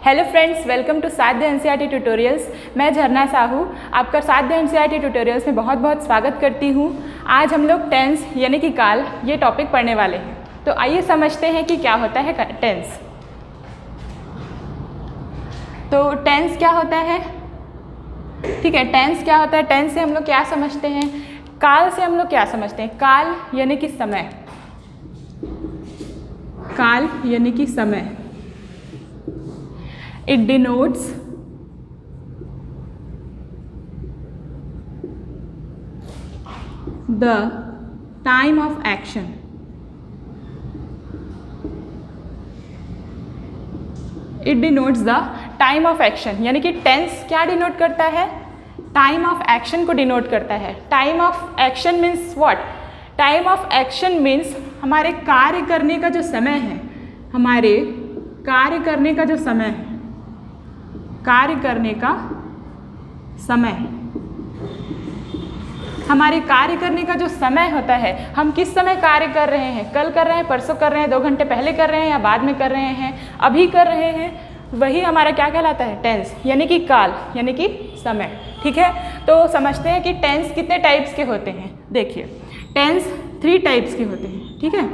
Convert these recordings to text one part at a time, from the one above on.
Hello friends, welcome to साध्य NCERT tutorials. मैं झरना साहू आपका साध्य एनसीईआरटी ट्यूटोरियल्स में बहुत बहुत स्वागत करती हूँ। आज हम लोग टेंस यानी कि काल ये टॉपिक पढ़ने वाले हैं। तो आइए समझते हैं कि क्या होता है टेंस। तो टेंस क्या होता है, ठीक है। टेंस क्या होता है, टेंस से हम लोग क्या समझते हैं, काल से हम लोग क्या समझते हैं। काल यानी कि समय, काल यानी कि समय। It denotes the time of action. It denotes the time of action, यानी कि टेंस क्या डिनोट करता है, टाइम ऑफ एक्शन को डिनोट करता है। Time of action means what, time of action means हमारे कार्य करने का जो समय है, हमारे कार्य करने का जो समय है, कार्य करने का समय, हमारे कार्य करने का जो समय होता है, हम किस समय कार्य कर रहे हैं, कल कर रहे हैं, परसों कर रहे हैं, 2 घंटे पहले कर रहे हैं या बाद में कर रहे हैं, अभी कर रहे हैं, वही हमारा क्या कहलाता है, टेंस यानी कि काल यानी कि समय। ठीक है, तो समझते हैं कि टेंस कितने टाइप्स के होते हैं। देखिए, टेंस 3 टाइप्स के होते हैं। ठीक है,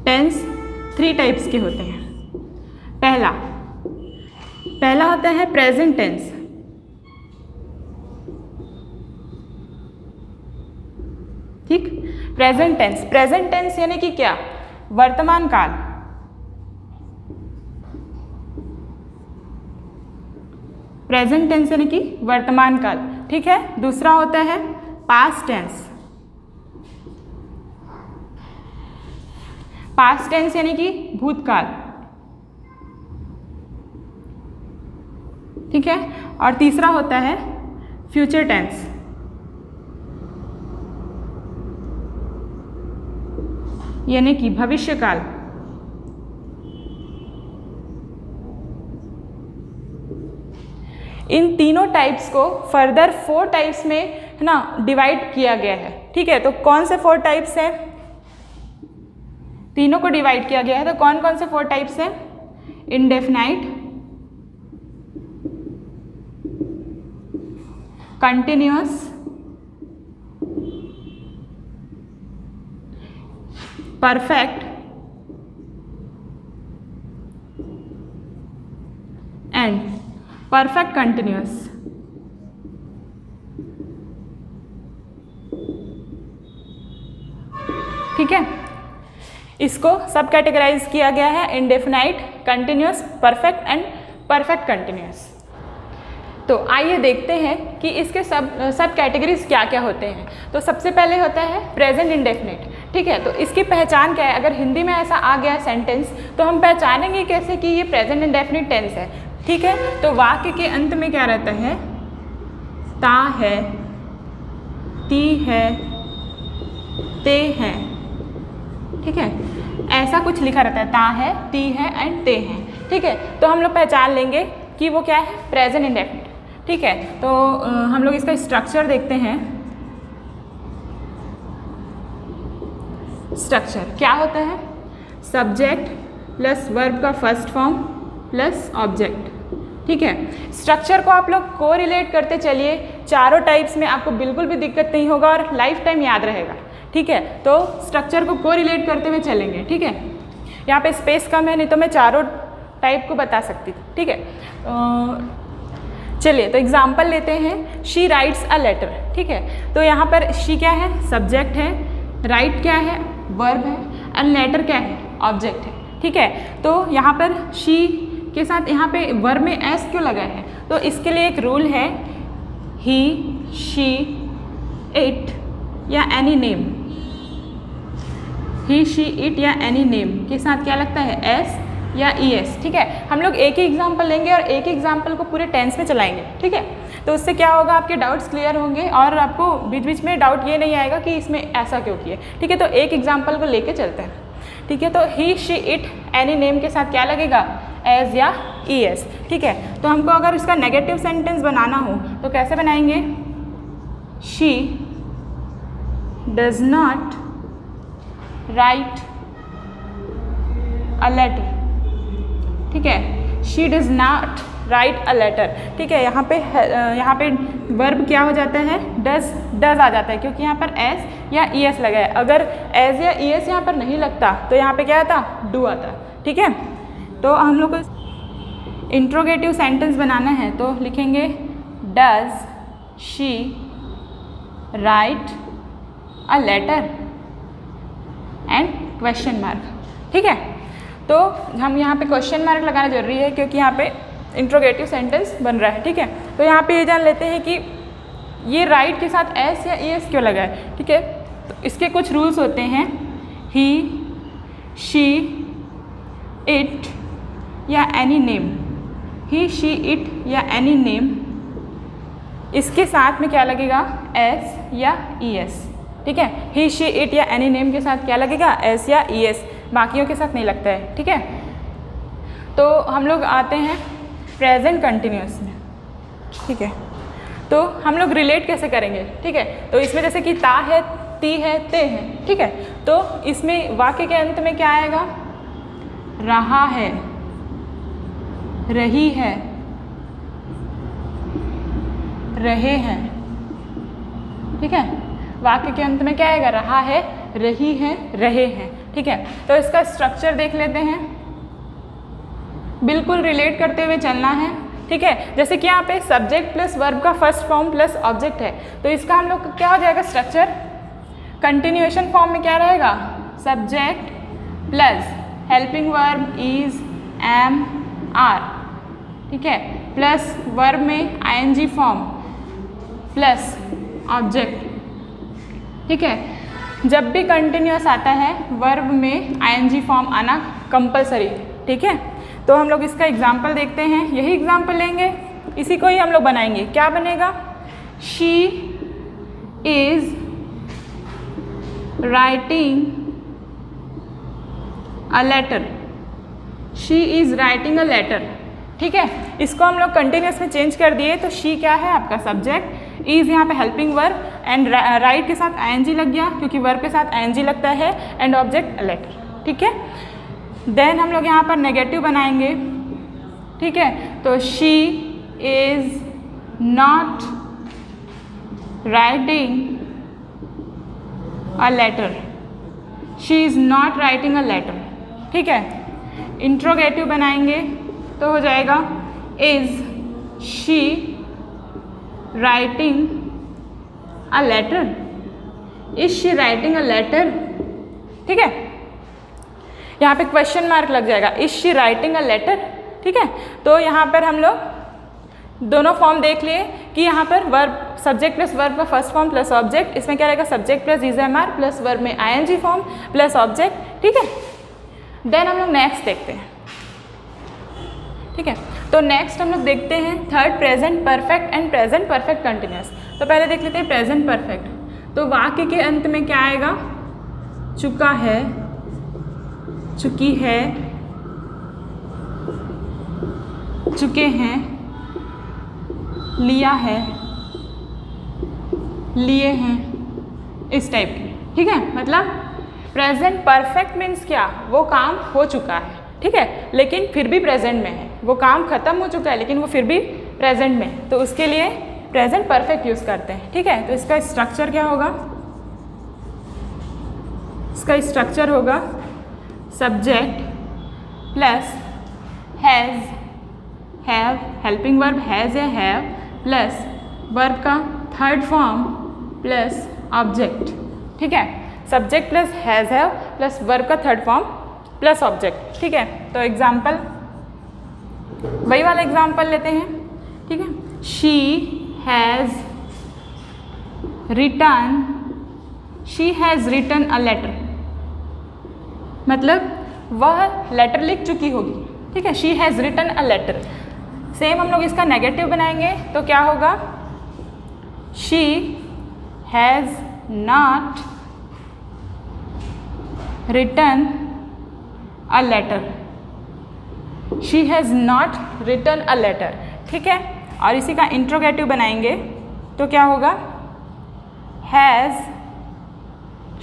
टेंस 3 टाइप्स के होते हैं। पहला होता है प्रेजेंट टेंस। ठीक, प्रेजेंट टेंस। प्रेजेंट टेंस यानी कि क्या, वर्तमान काल। प्रेजेंट टेंस यानी कि वर्तमान काल। ठीक है, दूसरा होता है पास्ट टेंस। पास्ट टेंस यानी कि भूतकाल। ठीक है, और तीसरा होता है फ्यूचर टेंस। यानी कि भविष्य काल। इन तीनों टाइप्स को फर्दर 4 टाइप्स में है ना डिवाइड किया गया है। ठीक है, तो कौन से 4 टाइप्स हैं, तीनों को डिवाइड किया गया है। तो कौन कौन से 4 टाइप्स हैं, indefinite, continuous, perfect and perfect continuous. ठीक है, इसको सब कैटेगराइज किया गया है, indefinite, continuous, perfect and perfect continuous. तो आइए देखते हैं कि इसके सब कैटेगरीज क्या क्या होते हैं। तो सबसे पहले होता है प्रेजेंट इंडेफिनिट। ठीक है, तो इसकी पहचान क्या है, अगर हिंदी में ऐसा आ गया सेंटेंस तो हम पहचानेंगे कैसे कि ये प्रेजेंट इंडेफिनिट टेंस है। ठीक है, तो वाक्य के अंत में क्या रहता है, ता है, ती है, ते है। ठीक है, ऐसा कुछ लिखा रहता है, ता है, ती है एंड ते है। ठीक है, तो हम लोग पहचान लेंगे कि वो क्या है, प्रेजेंट इंडेफिनिट। ठीक है, तो हम लोग इसका स्ट्रक्चर देखते हैं। स्ट्रक्चर क्या होता है, सब्जेक्ट प्लस वर्ब का फर्स्ट फॉर्म प्लस ऑब्जेक्ट। ठीक है, स्ट्रक्चर को आप लोग को रिलेट करते चलिए, चारों टाइप्स में आपको बिल्कुल भी दिक्कत नहीं होगा और लाइफ टाइम याद रहेगा। ठीक है, तो स्ट्रक्चर को रिलेट करते हुए चलेंगे। ठीक है, यहाँ पे स्पेस कम है, नहीं तो मैं चारों टाइप को बता सकती थी। ठीक है, चलिए तो एग्जाम्पल लेते हैं। She writes a letter. ठीक है, तो यहाँ पर शी क्या है, सब्जेक्ट है, राइट क्या है, वर्ब है, एंड लेटर क्या है, ऑब्जेक्ट है। ठीक है, तो यहाँ पर शी के साथ यहाँ पे वर्ब में एस क्यों लगा है, तो इसके लिए एक रूल है, ही, शी, इट या any name, he, she, it या एनी नेम के साथ क्या लगता है, एस या ES। ठीक है, हम लोग एक ही एग्जाम्पल लेंगे और एक ही एग्जाम्पल को पूरे टेंस में चलाएंगे। ठीक है, तो उससे क्या होगा, आपके डाउट्स क्लियर होंगे और आपको बीच बीच में डाउट ये नहीं आएगा कि इसमें ऐसा क्यों किए। ठीक है, तो एक एग्जाम्पल को लेके चलते हैं। ठीक है, तो ही, शी, इट, एनी नेम के साथ क्या लगेगा, एज या ES। ठीक है, तो हमको अगर उसका नेगेटिव सेंटेंस बनाना हो तो कैसे बनाएंगे, she does not write a letter. ठीक है, she does not write a letter. ठीक है, यहाँ पे वर्ब क्या हो जाता है, डज आ जाता है, क्योंकि यहाँ पर एस या ई एस लगा है। अगर एस या ई एस यहाँ पर नहीं लगता तो यहाँ पे क्या आता, डू आता। ठीक है, तो हम लोग को इंट्रोगेटिव सेंटेंस बनाना है, तो लिखेंगे does she write a letter and question mark. ठीक है, तो हम यहाँ पे क्वेश्चन मार्क लगाना जरूरी है क्योंकि यहाँ पे इंट्रोगेटिव सेंटेंस बन रहा है। ठीक है, तो यहाँ पे ये जान लेते हैं कि ये राइट के साथ एस या ई एस क्यों लगा है। ठीक है, तो इसके कुछ रूल्स होते हैं, ही, शी, इट या any name. He, she, it या एनी नेम, इसके साथ में क्या लगेगा, एस या ई एस। ठीक है, ही, शी, इट या एनी नेम के साथ क्या लगेगा, एस या ई एस, बाकियों के साथ नहीं लगता है। ठीक है, तो हम लोग आते हैं प्रेजेंट कंटिन्यूअस में। ठीक है, तो हम लोग रिलेट कैसे करेंगे। ठीक है, तो इसमें जैसे कि ता है, ती है, ते है। ठीक है, तो इसमें वाक्य के अंत में क्या आएगा, रहा है, रही है, रहे हैं। ठीक है, वाक्य के अंत में क्या आएगा, रहा है, रही है, रहे हैं। ठीक है, तो इसका स्ट्रक्चर देख लेते हैं, बिल्कुल रिलेट करते हुए चलना है। ठीक है, जैसे कि यहाँ पे सब्जेक्ट प्लस वर्ब का फर्स्ट फॉर्म प्लस ऑब्जेक्ट है, तो इसका हम लोग क्या हो जाएगा स्ट्रक्चर, कंटिन्यूएशन फॉर्म में क्या रहेगा, subject plus helping verb is, am, are. ठीक है, प्लस वर्ब में आईएनजी फॉर्म प्लस ऑब्जेक्ट। ठीक है, जब भी कंटिन्यूअस आता है वर्ब में आईएनजी फॉर्म आना कंपलसरी। ठीक है, तो हम लोग इसका एग्जाम्पल देखते हैं, यही एग्जाम्पल लेंगे, इसी को ही हम लोग बनाएंगे। क्या बनेगा, she is writing a letter, she is writing a letter. ठीक है, इसको हम लोग कंटिन्यूअस में चेंज कर दिए, तो शी क्या है आपका सब्जेक्ट, इज यहाँ पे हेल्पिंग वर्ब एंड राइट के साथ आईएनजी लग गया क्योंकि वर्ब के साथ आईएनजी लगता है, एंड ऑब्जेक्ट लेटर। ठीक है, देन हम लोग यहाँ पर नेगेटिव बनाएंगे। ठीक है, तो she is not writing a letter, she is not writing a letter. ठीक है, इंट्रोगेटिव बनाएंगे तो हो जाएगा is she writing a letter, is she writing a letter. ठीक है, यहाँ पे क्वेश्चन मार्क लग जाएगा, is she writing a letter. ठीक है, तो यहाँ पर हम लोग दोनों फॉर्म देख लिए कि यहाँ पर वर्ब सब्जेक्ट प्लस वर्ब का फर्स्ट फॉर्म प्लस ऑब्जेक्ट, इसमें क्या रहेगा subject plus is, am, are plus verb में आईएनजी फॉर्म प्लस ऑब्जेक्ट। ठीक है, देन हम लोग नेक्स्ट देखते हैं। ठीक है, तो नेक्स्ट हम लोग देखते हैं third, present perfect and present perfect continuous. तो पहले देख लेते हैं प्रेजेंट परफेक्ट। तो वाक्य के अंत में क्या आएगा, चुका है, चुकी है, चुके हैं, लिया है, लिए हैं, इस टाइप की। ठीक है, मतलब प्रेजेंट परफेक्ट मीन्स क्या, वो काम हो चुका है। ठीक है, लेकिन फिर भी प्रेजेंट में है, वो काम खत्म हो चुका है लेकिन वो फिर भी प्रेजेंट में है, तो उसके लिए प्रेजेंट परफेक्ट यूज़ करते हैं। ठीक है, तो इसका स्ट्रक्चर क्या होगा, इसका स्ट्रक्चर होगा subject plus has, have, helping verb has या हैव प्लस वर्ब का थर्ड फॉर्म प्लस ऑब्जेक्ट। ठीक है, subject plus has, have plus verb का थर्ड फॉर्म प्लस ऑब्जेक्ट। ठीक है, तो एग्जाम्पल वही वाला एग्जाम्पल लेते हैं। ठीक है, she has written, she has written a letter, मतलब वह लेटर लिख चुकी होगी। ठीक है, she has written a letter. Same हम लोग इसका नेगेटिव बनाएंगे तो क्या होगा, she has not written a letter, she has not written a letter. ठीक है, और इसी का इंट्रोगेटिव बनाएंगे तो क्या होगा, has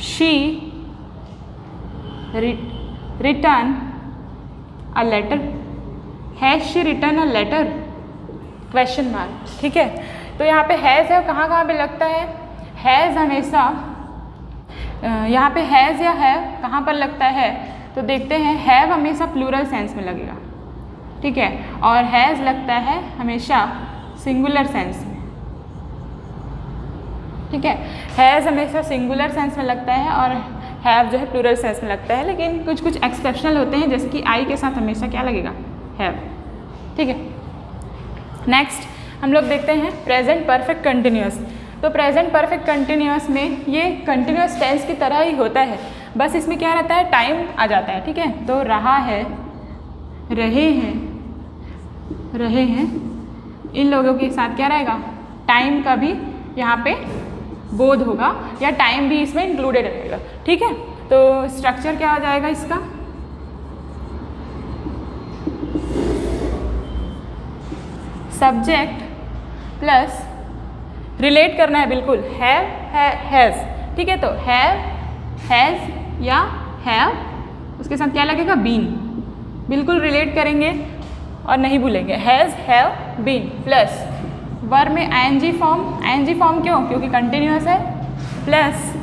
she written a letter. Has she written a letter, question mark, ठीक है। तो यहाँ पे हैज़ है, कहाँ कहाँ पे लगता है, हैज़ हमेशा यहाँ पे हैज़ या है कहाँ पर लगता है, तो देखते हैं हैव हमेशा प्लूरल सेंस में लगेगा, ठीक है, और हैज़ लगता है हमेशा सिंगुलर सेंस में, ठीक है। हैज़ हमेशा सिंगुलर सेंस में लगता है और हैव जो है प्लूरल सेंस में लगता है, लेकिन कुछ कुछ एक्सेप्शनल होते हैं, जैसे कि आई के साथ हमेशा क्या लगेगा, हैव, ठीक है। नेक्स्ट हम लोग देखते हैं प्रेजेंट परफेक्ट कंटिन्यूअस। तो प्रेजेंट परफेक्ट कंटिन्यूअस में ये कंटिन्यूअस टेंस की तरह ही होता है, बस इसमें क्या रहता है, टाइम आ जाता है, ठीक है। तो रहा है, रहे हैं, इन लोगों के साथ क्या रहेगा, टाइम का भी यहाँ पे बोध होगा या टाइम भी इसमें इंक्लूडेड रहेगा, ठीक है। तो स्ट्रक्चर क्या हो जाएगा इसका, सब्जेक्ट प्लस रिलेट करना है बिल्कुल, हैव हैज़, ठीक है। तो हैव, हैज़ या हैव, उसके साथ क्या लगेगा, बीन, बिल्कुल रिलेट करेंगे और नहीं भूलेंगे, has, have, been plus verb में आईएनजी फॉर्म क्यों, क्योंकि कंटिन्यूअस है, प्लस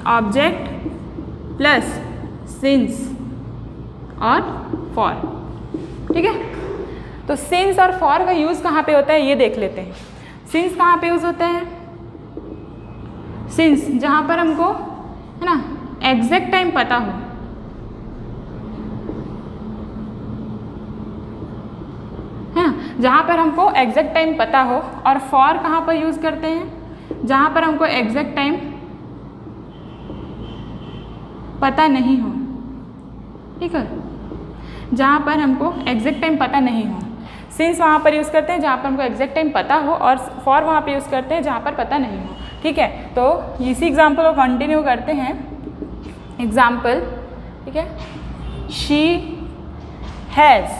ऑब्जेक्ट प्लस सिंस और फॉर, ठीक है। तो सिंस और फॉर का यूज़ कहाँ पे होता है ये देख लेते हैं। सिंस कहाँ पे यूज़ होता है, सिंस जहाँ पर हमको है ना एग्जैक्ट टाइम पता हो, है ना, जहाँ पर हमको एग्जैक्ट टाइम पता हो। और फॉर कहाँ पर यूज़ करते हैं, जहाँ पर हमको एग्जैक्ट टाइम पता नहीं हो, ठीक है, जहाँ पर हमको एग्जैक्ट टाइम पता नहीं हो। सिंस वहाँ पर यूज़ करते हैं जहाँ पर हमको एग्जैक्ट टाइम पता हो, और फॉर वहाँ पर यूज़ करते हैं जहाँ पर पता नहीं हो, ठीक है। तो इसी एग्जाम्पल को कंटिन्यू करते हैं। एग्जाम्पल, ठीक है, शी हैज़,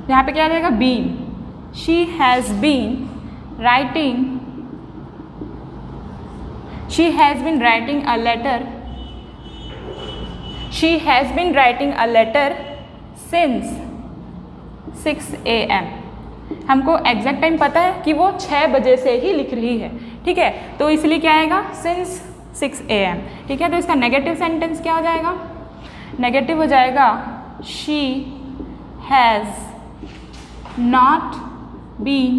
यहाँ पे क्या आ जाएगा, been, she has been writing, she has been writing a letter, she has been writing a letter since 6 AM। हमको एग्जैक्ट टाइम पता है कि वो 6 बजे से ही लिख रही है, ठीक है, तो इसलिए क्या आएगा, सिंस 6 AM, ठीक है। तो इसका नेगेटिव सेंटेंस क्या हो जाएगा, नेगेटिव हो जाएगा, she has not been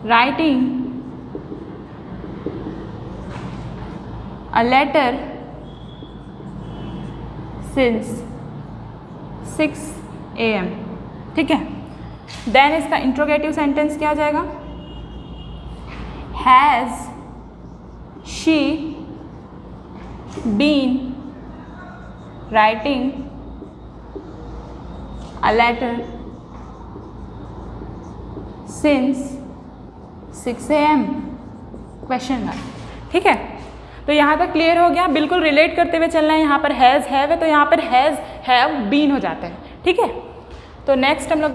writing a letter since 6 AM, ठीक है। देन इसका इंट्रोगेटिव सेंटेंस क्या आ जाएगा, has she been writing a letter since 6 AM, question mark, ठीक है। तो यहाँ तक क्लियर हो गया, बिल्कुल रिलेट करते हुए चलना है। यहाँ पर हैज़ हैव है तो यहाँ पर हैज़ हैव बीन हो जाता है, ठीक है। तो नेक्स्ट हम लोग